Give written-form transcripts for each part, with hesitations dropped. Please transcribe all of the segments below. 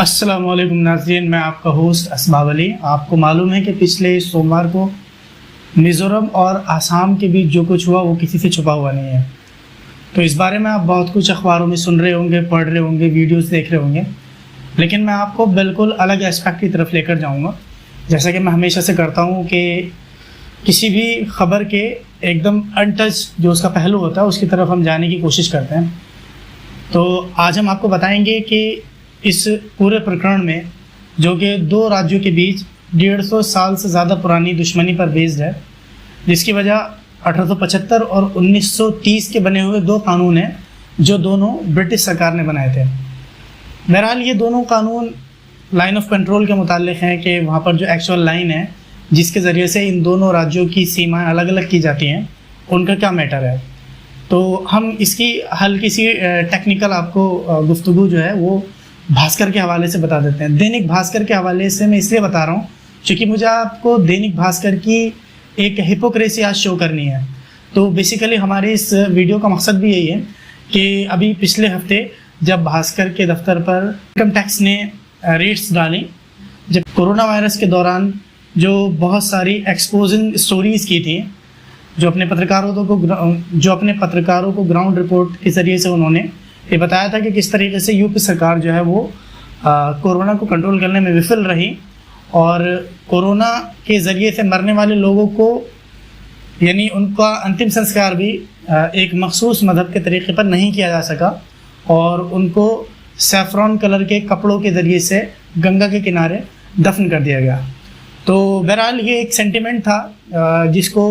अस्सलाम वालेकुम नाज़रीन, मैं आपका होस्ट असबाब अली। आपको मालूम है कि पिछले सोमवार को मिज़ोरम और आसाम के बीच जो कुछ हुआ वो किसी से छुपा हुआ नहीं है। तो इस बारे में आप बहुत कुछ अखबारों में सुन रहे होंगे, पढ़ रहे होंगे, वीडियोस देख रहे होंगे, लेकिन मैं आपको बिल्कुल अलग एस्पेक्ट की तरफ लेकर जाऊंगा। जैसा कि मैं हमेशा से करता हूं कि किसी भी ख़बर के एकदम अनटच जो उसका पहलू होता है उसकी तरफ हम जाने की कोशिश करते हैं। तो आज हम आपको बताएंगे कि इस पूरे प्रकरण में, जो कि दो राज्यों के बीच 150 साल से ज़्यादा पुरानी दुश्मनी पर बेस्ड है, जिसकी वजह 1875 और 1930 के बने हुए दो कानून हैं जो दोनों ब्रिटिश सरकार ने बनाए थे। बहरहाल ये दोनों कानून लाइन ऑफ कंट्रोल के मुताल्लिक हैं कि वहाँ पर जो एक्चुअल लाइन है जिसके ज़रिए से इन दोनों राज्यों की सीमाएं अलग अलग की जाती हैं, उनका क्या मैटर है। तो हम इसकी हल्की सी टेक्निकल आपको गुफ्तगू जो है वो भास्कर के हवाले से बता देते हैं। दैनिक भास्कर के हवाले से मैं इसलिए बता रहा हूँ क्योंकि मुझे आपको दैनिक भास्कर की एक हिपोक्रेसी आज शो करनी है। तो बेसिकली हमारे इस वीडियो का मकसद भी यही है कि अभी पिछले हफ्ते जब भास्कर के दफ्तर पर इनकम टैक्स ने रेट्स डाली, जब कोरोना वायरस के दौरान जो बहुत सारी एक्सपोजिंग स्टोरीज़ की थी, जो अपने पत्रकारों को ग्राउंड रिपोर्ट के ज़रिए से उन्होंने ये बताया था कि किस तरीके से यूपी सरकार जो है वो कोरोना को कंट्रोल करने में विफल रही और कोरोना के ज़रिए से मरने वाले लोगों को, यानी उनका अंतिम संस्कार भी एक मखसूस मज़हब के तरीके पर नहीं किया जा सका और उनको सैफ़रॉन कलर के कपड़ों के ज़रिए से गंगा के किनारे दफन कर दिया गया। तो बहरहाल ये एक सेंटिमेंट था जिसको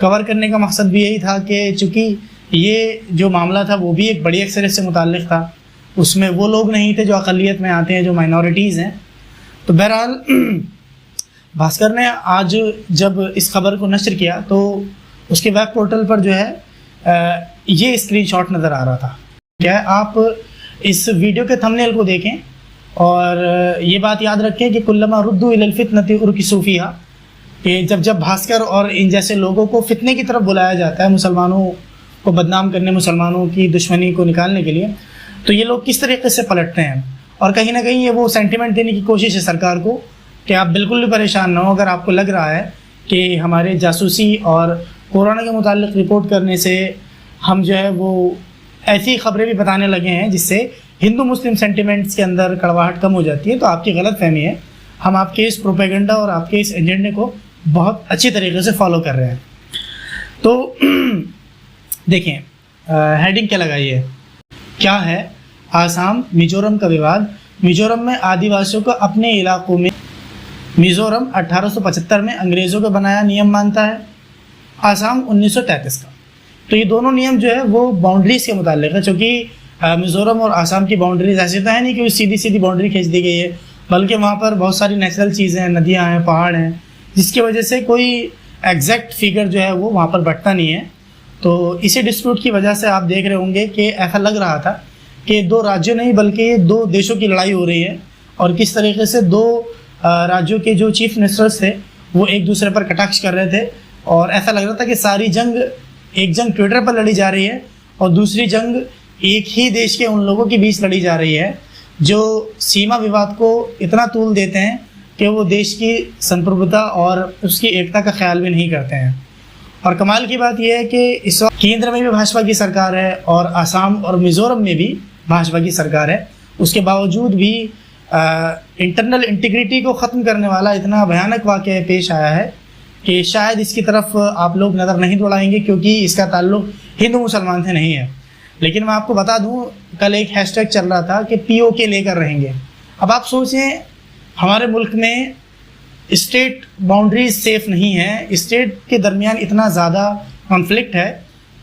कवर करने का मकसद भी यही था कि चूँकि ये जो मामला था वो भी एक बड़ी अक्सरियत से मुताल्लिक़ था, उसमें वो लोग नहीं थे जो अक़लियत में आते हैं, जो माइनॉरिटीज़ हैं। तो बहरहाल भास्कर ने आज जब इस खबर को नशर किया तो उसके वेब पोर्टल पर जो है ये स्क्रीनशॉट नज़र आ रहा था। क्या है, आप इस वीडियो के थंबनेल को देखें और ये बात याद रखें कि कुल्लमा रुद्दू इलल फितनति उरकिसू फ़ीहा, कि जब भास्कर और इन जैसे लोगों को फितने की तरफ बुलाया जाता है, मुसलमानों को बदनाम करने, मुसलमानों की दुश्मनी को निकालने के लिए, तो ये लोग किस तरीके से पलटते हैं। और कहीं ना कहीं ये वो सेंटिमेंट देने की कोशिश है सरकार को कि आप बिल्कुल भी परेशान ना हो अगर आपको लग रहा है कि हमारे जासूसी और कोरोना के मुताल्लिक़ रिपोर्ट करने से हम जो है वो ऐसी खबरें भी बताने लगे हैं जिससे हिंदू मुस्लिम सेंटिमेंट्स के अंदर कड़वाहट कम हो जाती है। तो आपकी गलत फहमी है, हम आपके इस प्रोपेगेंडा और आपके इस एजेंडे को बहुत अच्छी तरीके से फॉलो कर रहे हैं। तो देखें, हेडिंग क्या लगाई है, क्या है आसाम मिजोरम का विवाद। मिजोरम में आदिवासियों को अपने इलाकों में, मिजोरम 1875 में अंग्रेज़ों का बनाया नियम मानता है, आसाम 1933 का। तो ये दोनों नियम जो है वो बाउंड्रीज़ के मुताल्लिक़ है, चूँकि मिज़ोरम और आसाम की बाउंड्रीज़ ऐसे तो है नहीं कि सीधी सीधी बाउंड्री खींच दी गई है, बल्कि वहाँ पर बहुत सारी नेचुरल चीज़ें हैं, नदियाँ हैं, पहाड़ हैं, जिसकी वजह से कोई एग्जैक्ट फिगर जो है वो वहाँ पर बैठता नहीं है। तो इसी डिस्प्यूट की वजह से आप देख रहे होंगे कि ऐसा लग रहा था कि दो राज्यों नहीं बल्कि दो देशों की लड़ाई हो रही है और किस तरीके से दो राज्यों के जो चीफ मिनिस्टर्स थे वो एक दूसरे पर कटाक्ष कर रहे थे और ऐसा लग रहा था कि सारी जंग, एक जंग ट्विटर पर लड़ी जा रही है और दूसरी जंग एक ही देश के उन लोगों के बीच लड़ी जा रही है जो सीमा विवाद को इतना तूल देते हैं कि वो देश की संप्रभुता और उसकी एकता का ख्याल भी नहीं करते हैं। और कमाल की बात यह है कि इस वक्त केंद्र में भी भाजपा की सरकार है और आसाम और मिज़ोरम में भी भाजपा की सरकार है, उसके बावजूद भी इंटरनल इंटीग्रिटी को ख़त्म करने वाला इतना भयानक वाक़या पेश आया है कि शायद इसकी तरफ आप लोग नज़र नहीं दौड़ाएंगे क्योंकि इसका ताल्लुक हिंदू मुसलमान से नहीं है। लेकिन मैं आपको बता दूं, कल एक हैशटैग चल रहा था कि POK लेकर रहेंगे। अब आप सोचें, हमारे मुल्क में स्टेट बाउंड्रीज सेफ नहीं है, स्टेट के दरमियान इतना ज़्यादा कॉन्फ्लिक्ट है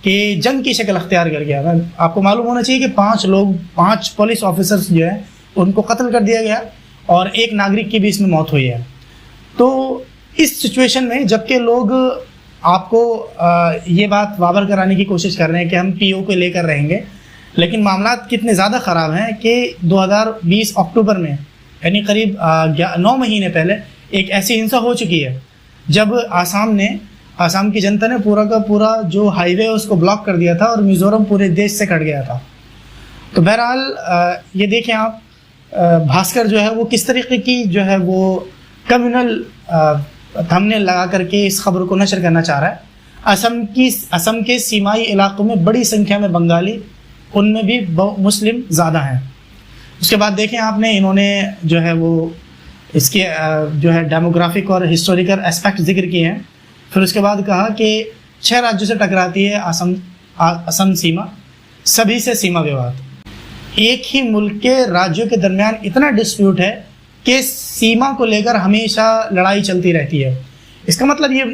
कि जंग की शक्ल अख्तियार कर गया। आपको मालूम होना चाहिए कि 5 पुलिस ऑफिसर्स जो है उनको कत्ल कर दिया गया और एक नागरिक की भी इसमें मौत हुई है। तो इस सिचुएशन में जबकि लोग आपको ये बात वाबर कराने की कोशिश कर रहे हैं कि हम POK लेकर रहेंगे, लेकिन मामला कितने ज़्यादा ख़राब हैं कि 2020 अक्टूबर में, यानी करीब 9 महीने पहले एक ऐसी हिंसा हो चुकी है जब आसाम की जनता ने पूरा का पूरा जो हाईवे है उसको ब्लॉक कर दिया था और मिज़ोरम पूरे देश से कट गया था। तो बहरहाल ये देखें आप भास्कर जो है वो किस तरीके की जो है वो कम्युनल थंबनेल लगा करके इस खबर को नशर करना चाह रहा है। असम के सीमाई इलाकों में बड़ी संख्या में बंगाली, उनमें भी मुस्लिम ज़्यादा हैं। उसके बाद देखें आपने, इन्होंने जो है वो इसके जो है डेमोग्राफिक और हिस्टोरिकल एस्पेक्ट जिक्र किए हैं। फिर उसके बाद कहा कि 6 राज्यों से टकराती है असम सीमा, सभी से सीमा विवाद। एक ही मुल्क के राज्यों के दरमियान इतना डिस्प्यूट है कि सीमा को लेकर हमेशा लड़ाई चलती रहती है। इसका मतलब ये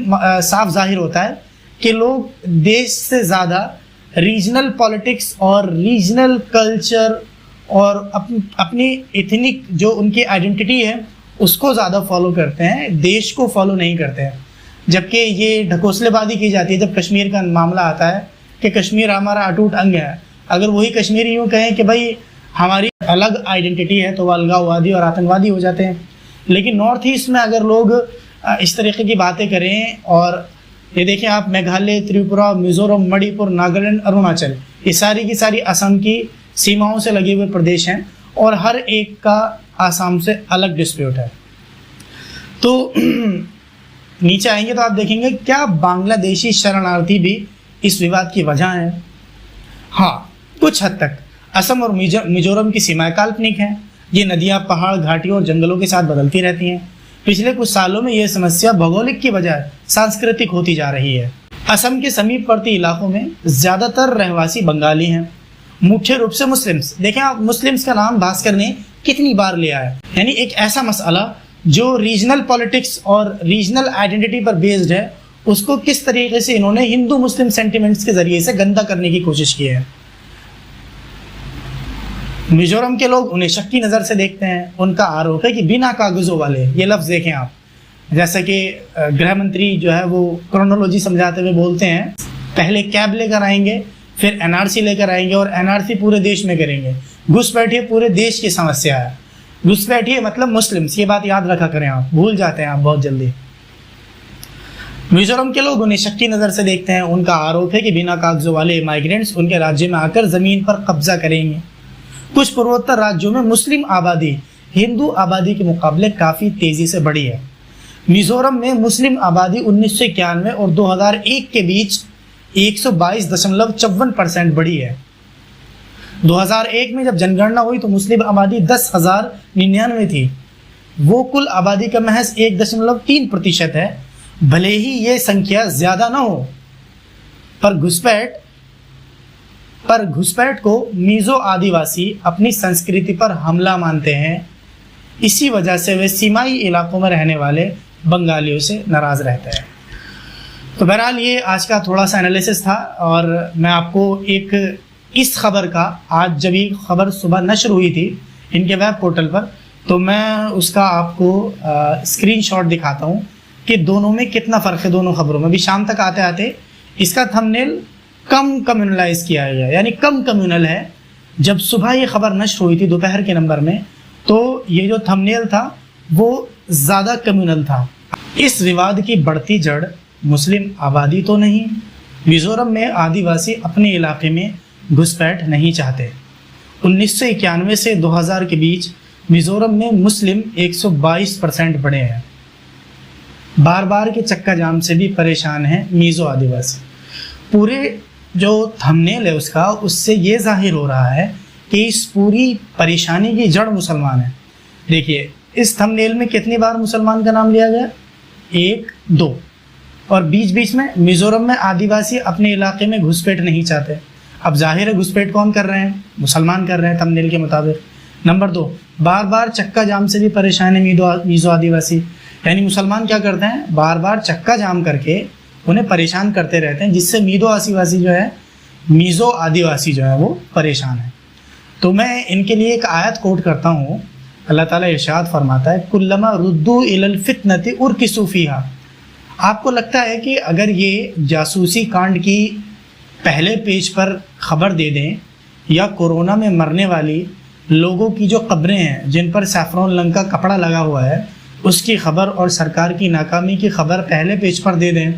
साफ जाहिर होता है कि लोग देश से ज़्यादा रीजनल पॉलिटिक्स और रीजनल कल्चर और अपनी एथनिक जो उनकी आइडेंटिटी है उसको ज़्यादा फॉलो करते हैं, देश को फॉलो नहीं करते हैं। जबकि ये ढकोसलेबाजी की जाती है जब कश्मीर का मामला आता है कि कश्मीर हमारा अटूट अंग है। अगर वही कश्मीरी यूँ कहें कि भाई हमारी अलग आइडेंटिटी है तो वो अलगाववादी और आतंकवादी हो जाते हैं। लेकिन नॉर्थ ईस्ट में अगर लोग इस तरीके की बातें करें, और ये देखें आप, मेघालय, त्रिपुरा, मिज़ोरम, मणिपुर, नागालैंड, अरुणाचल, ये सारी की सारी असम की सीमाओं से लगे हुए प्रदेश हैं और हर एक का आसाम से अलग डिस्प्यूट है। तो नीचे आएंगे तो आप देखेंगे क्या बांग्लादेशी शरणार्थी भी इस विवाद की वजह है? हाँ, कुछ हद तक। असम और मिजोरम की सीमाएं काल्पनिक हैं। ये नदियाँ पहाड़, घाटियों और जंगलों के साथ बदलती रहती हैं। पिछले कुछ सालों में यह समस्या भौगोलिक की बजाय सांस्कृतिक होती जा रही है। असम के समीपवर्ती इलाकों में ज़्यादातर रहवासी बंगाली हैं, मुख्य रूप से मुस्लिम्स। देखें आप, मुस्लिम्स का नाम भास्कर ने कितनी बार लिया है। यानी एक ऐसा मसला जो रीजनल पॉलिटिक्स और रीजनल आइडेंटिटी पर बेस्ड है, उसको किस तरीके से इन्होंने हिंदू मुस्लिम सेंटिमेंट्स के ज़रिए से गंदा करने की कोशिश की है। मिजोरम के लोग उन्हें शक की नज़र से देखते हैं। उनका आरोप है कि बिना कागज़ों वाले, ये लफ्ज़ देखें आप, जैसे कि गृह मंत्री जो है वो क्रोनोलॉजी समझाते हुए बोलते हैं, पहले कैब लेकर आएंगे, फिर एनआरसी लेकर आएंगे और एनआरसी पूरे देश में करेंगे। घुसपैठिए पूरे देश की समस्या है। घुसपैठिए मतलब मुस्लिम्स, ये बात याद रखा करें आप, भूल जाते हैं आप बहुत जल्दी। मिजोरम के लोग उन्हें शक की नज़र से देखते हैं। उनका आरोप है कि बिना कागज़ों वाले माइग्रेंट्स उनके राज्य में आकर ज़मीन पर कब्जा करेंगे। कुछ पूर्वोत्तर राज्यों में मुस्लिम आबादी हिंदू आबादी के मुकाबले काफ़ी तेज़ी से बढ़ी है। मिजोरम में मुस्लिम आबादी 1991 और 2001 के बीच 122.54% बढ़ी है। 2001 में जब जनगणना हुई तो मुस्लिम आबादी 10,099 थी। वो कुल आबादी का महज 1.3% है। भले ही ये संख्या ज़्यादा ना हो, पर घुसपैठ को मीज़ो आदिवासी अपनी संस्कृति पर हमला मानते हैं। इसी वजह से वे सीमाई इलाकों में रहने वाले बंगालियों से नाराज़ रहते हैं। तो बहरहाल ये आज का थोड़ा सा एनालिसिस था, और मैं आपको एक इस खबर का, आज जब ये खबर सुबह नशर हुई थी इनके वेब पोर्टल पर, तो मैं उसका आपको स्क्रीनशॉट दिखाता हूँ कि दोनों में कितना फ़र्क है, दोनों खबरों में। भी शाम तक आते आते इसका थंबनेल कम कम्युनलाइज किया गया, यानी कम कम्युनल है। जब सुबह ये खबर नशर हुई थी दोपहर के नंबर में, तो ये जो थंबनेल था वो ज़्यादा कम्युनल था। इस विवाद की बढ़ती जड़ मुस्लिम आबादी तो नहीं, मिज़ोरम में आदिवासी अपने इलाके में घुसपैठ नहीं चाहते। 1991 से 2000 के बीच मिज़ोरम में मुस्लिम 122% बढ़े हैं। बार बार के चक्का जाम से भी परेशान हैं मीज़ो आदिवासी। पूरे जो थंबनेल है उससे ये जाहिर हो रहा है कि इस पूरी परेशानी की जड़ मुसलमान है। देखिए इस थंबनेल में कितनी बार मुसलमान का नाम लिया गया, 1, 2, और बीच बीच में मिज़ोरम में आदिवासी अपने इलाके में घुसपैठ नहीं चाहते। अब जाहिर है घुसपैठ कौन कर रहे हैं, मुसलमान कर रहे हैं थंबनेल के मुताबिक। नंबर 2, बार बार चक्का जाम से भी परेशान है मीज़ो आदिवासी, यानी मुसलमान क्या करते हैं, बार बार चक्का जाम करके उन्हें परेशान करते रहते हैं, जिससे मीज़ो आदिवासी जो है वो परेशान है। तो मैं इनके लिए एक आयत कोट करता हूँ। अल्लाह ताला इरशाद फरमाता है, कुल्लमा रुद्दू इलल फितनति उरकिसू फीहा। आपको लगता है कि अगर ये जासूसी कांड की पहले पेज पर खबर दे दें, या कोरोना में मरने वाली लोगों की जो कब्रें हैं जिन पर सैफरॉन रंग का कपड़ा लगा हुआ है उसकी खबर और सरकार की नाकामी की खबर पहले पेज पर दे दें,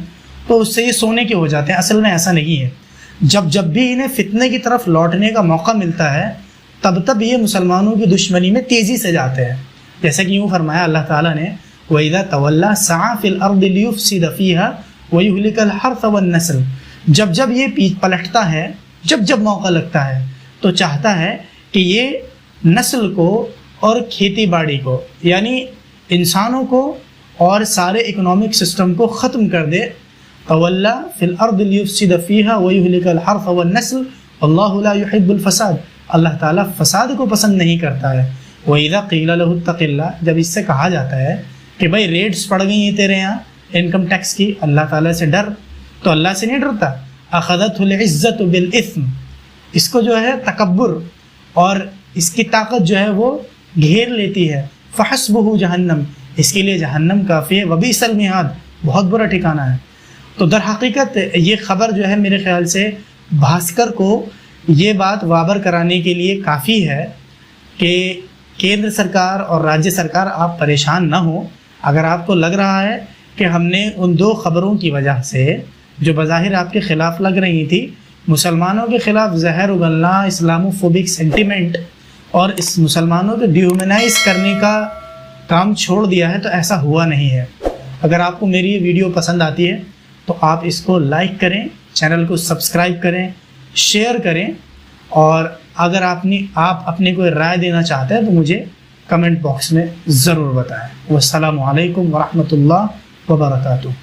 तो उससे ये सोने के हो जाते हैं। असल में ऐसा नहीं है। जब भी इन्हें फितने की तरफ लौटने का मौका मिलता है, तब ये मुसलमानों की दुश्मनी में तेज़ी से जाते हैं। जैसे कि यूँ फरमाया अल्लाह ताला ने, वइज़ा तवल्ला सआ फिल अर्दि लियुफ़सिद फ़ीहा व युहलिकल हर्थ वन नस्ल। जब जब ये पीठ पलटता है, जब जब मौका लगता है तो चाहता है कि ये नस्ल को और खेती बाड़ी को, यानी इंसानों को और सारे इकोनॉमिक सिस्टम को ख़त्म कर दे। तवल्ला फिल अर्दि लियुफ़सिद फ़ीहा व युहलिकल हर्थ वन नस्ल अल्लाहु ला युहिब्बुल फ़साद। अल्लाह ताला फ़साद को पसंद नहीं करता है। वइज़ा क़ीला लहु इत्तक़िल्लाह, जब इससे कहा जाता है कि भाई रेट्स पड़ गई हैं तेरे यहाँ इनकम टैक्स की, अल्लाह ताला से डर, तो अल्लाह से नहीं डरता। अख़ज़तहुल इज़्ज़तु बिल इस्म, इसको जो है तकब्बुर और इसकी ताकत जो है वो घेर लेती है। फ़हस्बुहु जहन्नम, इसके लिए जहन्नम काफ़ी है। वबीसल मिहाद, बहुत बुरा ठिकाना है। तो दर हकीकत ये ख़बर जो है मेरे ख़्याल से भास्कर को ये बात वाबर कराने के लिए काफ़ी है कि केंद्र सरकार और राज्य सरकार आप परेशान ना हो। अगर आपको लग रहा है कि हमने उन 2 ख़बरों की वजह से जो बज़ाहिर आपके ख़िलाफ़ लग रही थी, मुसलमानों के ख़िलाफ़ ज़हर उगलना, इस्लामोफोबिक सेंटिमेंट और इस मुसलमानों को डिह्यूमनाइज करने का काम छोड़ दिया है, तो ऐसा हुआ नहीं है। अगर आपको मेरी ये वीडियो पसंद आती है तो आप इसको लाइक करें, चैनल को सब्सक्राइब करें, शेयर करें, और अगर आप अपनी कोई राय देना चाहते हैं तो मुझे कमेंट बॉक्स में ज़रूर बताएं। वस्सलामु अलैकुम वरहमतुल्लाह वबरकातुहू।